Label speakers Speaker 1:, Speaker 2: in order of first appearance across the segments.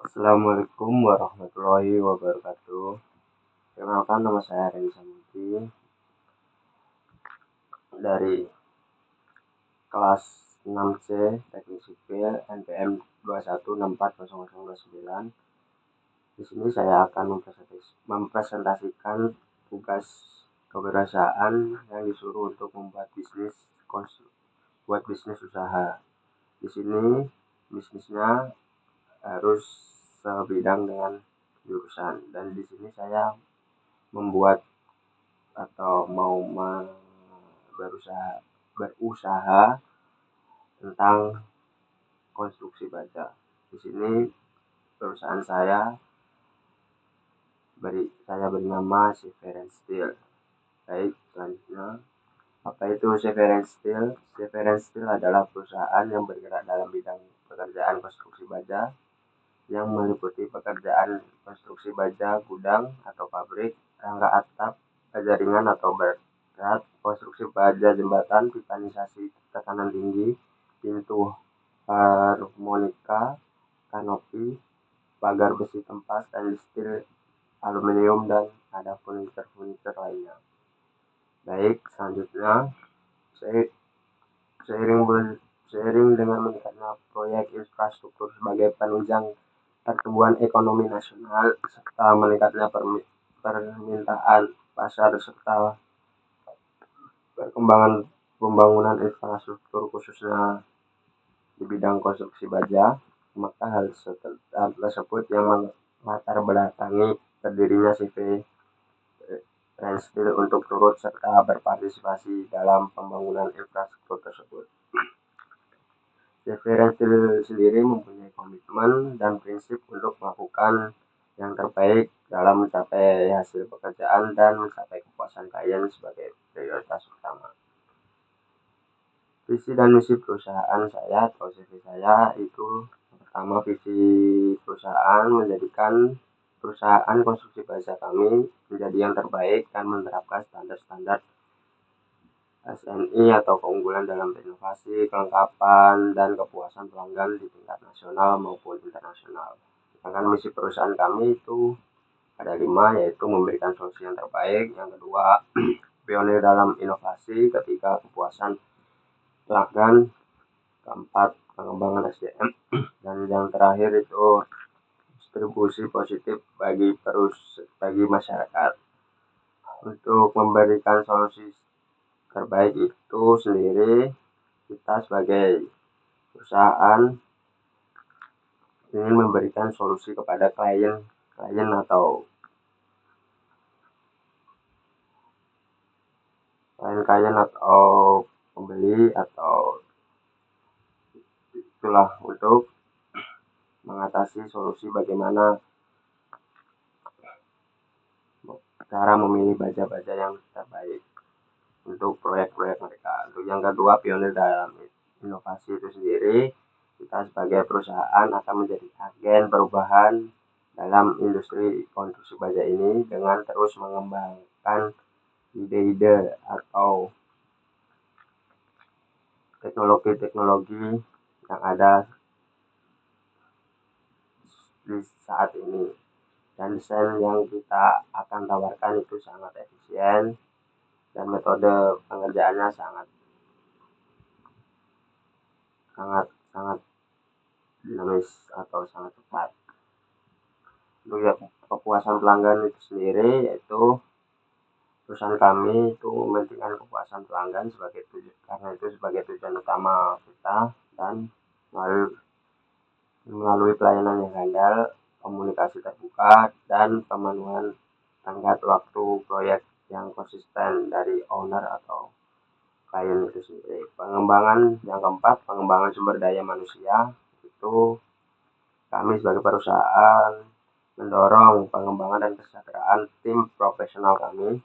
Speaker 1: Assalamualaikum warahmatullahi wabarakatuh. Perkenalkan, nama saya Reni Samuti dari kelas 6C Teknik Sipil NPM 21640029. Di sini saya akan mempresentasikan tugas keberasaan yang disuruh untuk membuat bisnis usaha. Di sini bisnisnya harus sebidang dengan jurusan, dan di sini saya membuat atau mau berusaha tentang konstruksi baja. Di sini perusahaan saya bernama Severance Steel. Baik, selanjutnya, apa itu Severance Steel? Severance Steel adalah perusahaan yang bergerak dalam bidang pekerjaan konstruksi baja yang meliputi pekerjaan konstruksi baja gudang atau pabrik, rangka atap, jaringan atau berat, konstruksi baja jembatan, pipanisasi tekanan tinggi, pintu harmonika, kanopi, pagar besi tempat, stainless steel, aluminium, dan ada furniture lainnya. Baik, selanjutnya, seiring dengan meningkatnya proyek infrastruktur sebagai penunjang pertumbuhan ekonomi nasional serta meningkatnya permintaan pasar serta perkembangan pembangunan infrastruktur khususnya di bidang konstruksi baja, maka hal tersebut yang melatar belakangi berdirinya CV Steel untuk turut serta berpartisipasi dalam pembangunan infrastruktur tersebut. CV Steel sendiri mempunyai komitmen dan prinsip untuk melakukan yang terbaik dalam mencapai hasil pekerjaan dan mencapai kepuasan klien sebagai prioritas utama. Visi dan misi perusahaan saya atau CV saya itu, pertama, visi perusahaan menjadikan perusahaan konstruksi baja kami menjadi yang terbaik dan menerapkan standar-standar SNI atau keunggulan dalam inovasi, kelengkapan, dan kepuasan pelanggan di tingkat nasional maupun internasional. Sedangkan misi perusahaan kami itu ada 5, yaitu memberikan solusi yang terbaik. Yang kedua, pionir dalam inovasi. Ketiga, kepuasan pelanggan. Keempat, pengembangan SDM. Dan yang terakhir itu distribusi positif bagi masyarakat. Untuk memberikan solusi terbaik itu sendiri, kita sebagai perusahaan ingin memberikan solusi kepada klien atau pembeli, atau itulah untuk mengatasi solusi bagaimana cara memilih baja-baja yang terbaik untuk proyek-proyek mereka. Untuk yang kedua, pionir dalam inovasi itu sendiri, kita sebagai perusahaan akan menjadi agen perubahan dalam industri konstruksi baja ini dengan terus mengembangkan ide-ide atau teknologi-teknologi yang ada di saat ini, dan desain yang kita akan tawarkan itu sangat efisien dan metode pengerjaannya sangat dinamis atau sangat cepat. Untuk kepuasan pelanggan itu sendiri, yaitu perusahaan kami itu mementingkan kepuasan pelanggan karena itu sebagai tujuan utama kita, dan melalui pelayanan yang handal, komunikasi terbuka, dan pemenuhan tenggat waktu proyek yang konsisten dari owner atau klien itu sendiri. Yang keempat, pengembangan sumber daya manusia. Itu kami sebagai perusahaan mendorong pengembangan dan kesejahteraan tim profesional kami,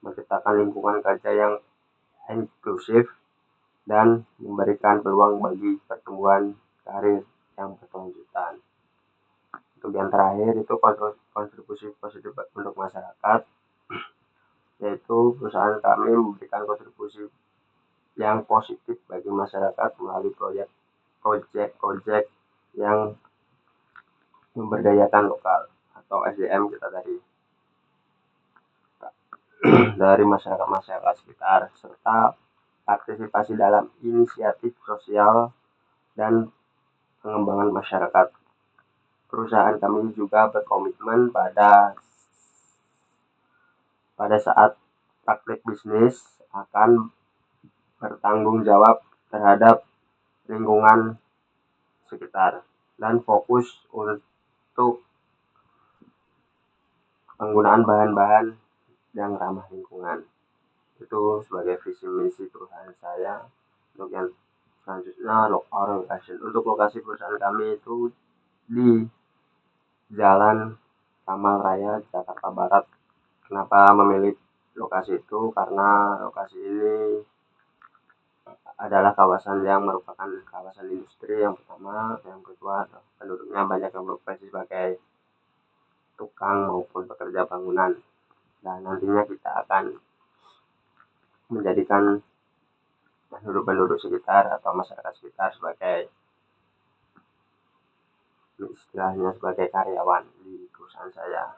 Speaker 1: menciptakan lingkungan kerja yang inklusif, dan memberikan peluang bagi pertumbuhan karir yang berkelanjutan. Untuk yang terakhir itu kontribusi positif untuk masyarakat, yaitu perusahaan kami memberikan kontribusi yang positif bagi masyarakat melalui proyek yang memberdayakan lokal atau SDM kita dari masyarakat sekitar, serta partisipasi dalam inisiatif sosial dan pengembangan masyarakat. Perusahaan kami juga berkomitmen pada saat praktik bisnis akan bertanggung jawab terhadap lingkungan sekitar dan fokus untuk penggunaan bahan-bahan yang ramah lingkungan. Itu sebagai visi misi perusahaan saya. Untuk yang selanjutnya, untuk lokasi perusahaan kami itu di Jalan Kamal Raya, Jakarta Barat. Kenapa memilih lokasi itu? Karena lokasi ini adalah kawasan yang merupakan kawasan industri yang pertama, yang kedua penduduknya banyak yang berprofesi sebagai tukang maupun pekerja bangunan, dan nantinya kita akan menjadikan penduduk sekitar atau masyarakat sekitar sebagai istilahnya sebagai karyawan di perusahaan saya.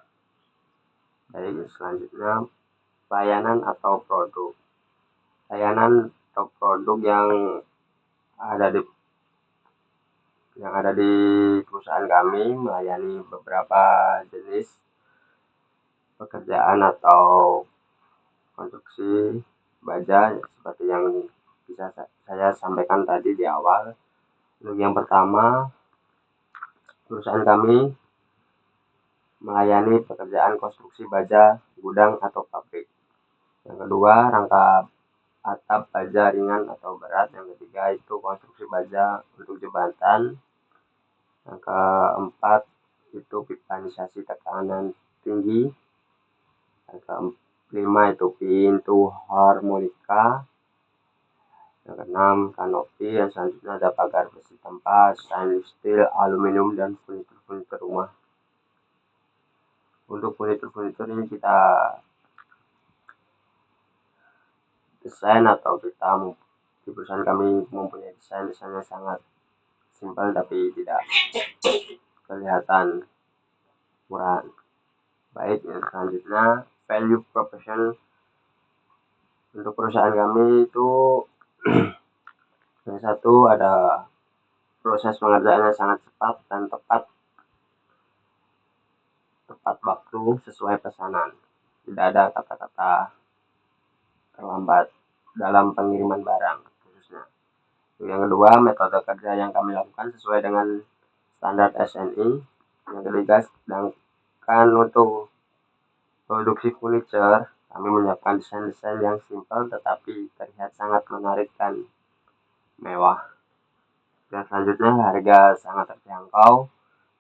Speaker 1: Jadi selanjutnya, layanan atau produk yang ada di perusahaan kami melayani beberapa jenis pekerjaan atau konstruksi baja seperti yang bisa saya sampaikan tadi di awal. Untuk yang pertama, perusahaan kami melayani pekerjaan konstruksi baja gudang atau pabrik. Yang kedua, rangka atap baja ringan atau berat. Yang ketiga itu konstruksi baja untuk jembatan. Yang keempat itu pipanisasi tekanan tinggi. Yang kelima itu pintu harmonika. Yang keenam kanopi. Yang selanjutnya ada pagar besi tempat, stainless steel, aluminium, dan furnitur rumah. Untuk furnitur ini kita desain atau di perusahaan kami mempunyai desainnya sangat simpel tapi tidak kelihatan murah. Baik, yang selanjutnya value proposition. Untuk perusahaan kami itu yang satu ada proses pengerjaannya sangat cepat dan tepat waktu sesuai pesanan. Tidak ada kata-kata terlambat dalam pengiriman barang khususnya. Yang kedua, metode kerja yang kami lakukan sesuai dengan standar SNI. Yang ketiga, sedangkan untuk produksi furniture, kami menyiapkan desain-desain yang simpel tetapi terlihat sangat menarik dan mewah. Dan selanjutnya, harga sangat terjangkau.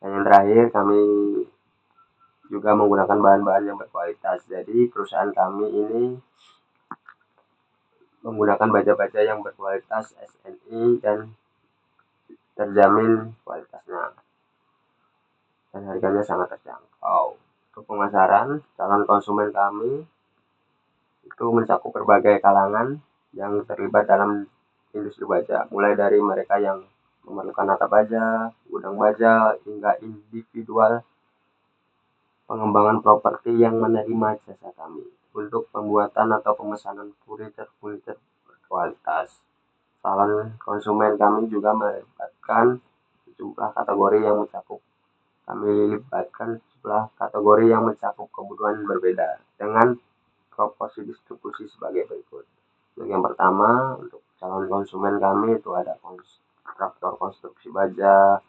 Speaker 1: Dan yang terakhir, kami juga menggunakan bahan-bahan yang berkualitas. Jadi perusahaan kami ini menggunakan baja-baja yang berkualitas SNI dan terjamin kualitasnya. Dan harganya sangat terjangkau. Untuk pemasaran, calon konsumen kami itu mencakup berbagai kalangan yang terlibat dalam industri baja, mulai dari mereka yang memerlukan atap baja, gudang baja, hingga individual pengembangan properti yang menerima jasa kami untuk pembuatan atau pemesanan furnitur berkualitas. Calon konsumen kami juga melibatkan sejumlah kategori yang kebutuhan berbeda dengan proporsi distribusi sebagai berikut. Yang pertama, untuk calon konsumen kami itu ada kontraktor konstruksi baja,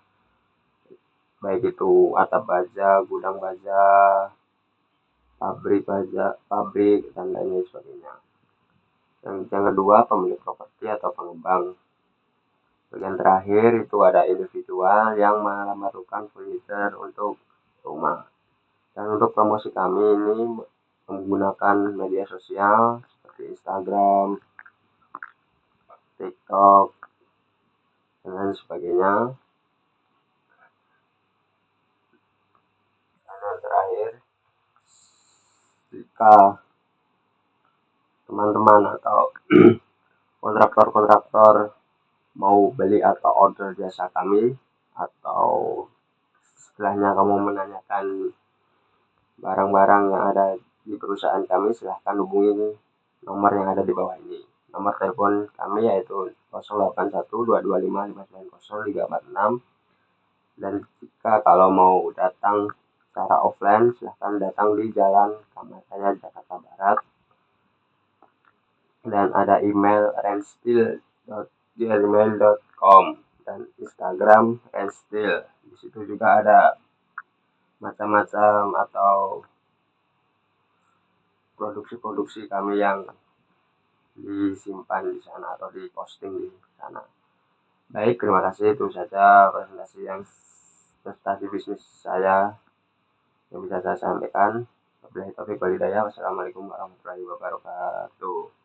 Speaker 1: baik itu atap baja, gudang baja, pabrik baja, dan lain sebagainya. Yang kedua, pemilik properti atau pengembang. Yang terakhir itu ada individual yang memerlukan furniture untuk rumah. Dan untuk promosi kami ini menggunakan media sosial seperti Instagram, TikTok, dan lain sebagainya. Dan yang terakhir, jika teman-teman atau kontraktor mau beli atau order jasa kami atau istilahnya kamu menanyakan barang-barang yang ada di perusahaan kami, silahkan hubungi nomor yang ada di bawah ini. Nomor telepon kami yaitu 081225590346. Dan jika kalau mau datang secara offline, silahkan datang di Jalan Kamasaya, Jakarta Barat. Dan ada email renstil@gmail.com dan Instagram renstil. Di situ juga ada macam-macam atau produksi-produksi kami yang disimpan di sana atau diposting di sana. Baik, terima kasih. Itu saja presentasi bisnis saya yang bisa saya sampaikan. Wabillahi taufiq wal hidayah. Wassalamualaikum warahmatullahi wabarakatuh.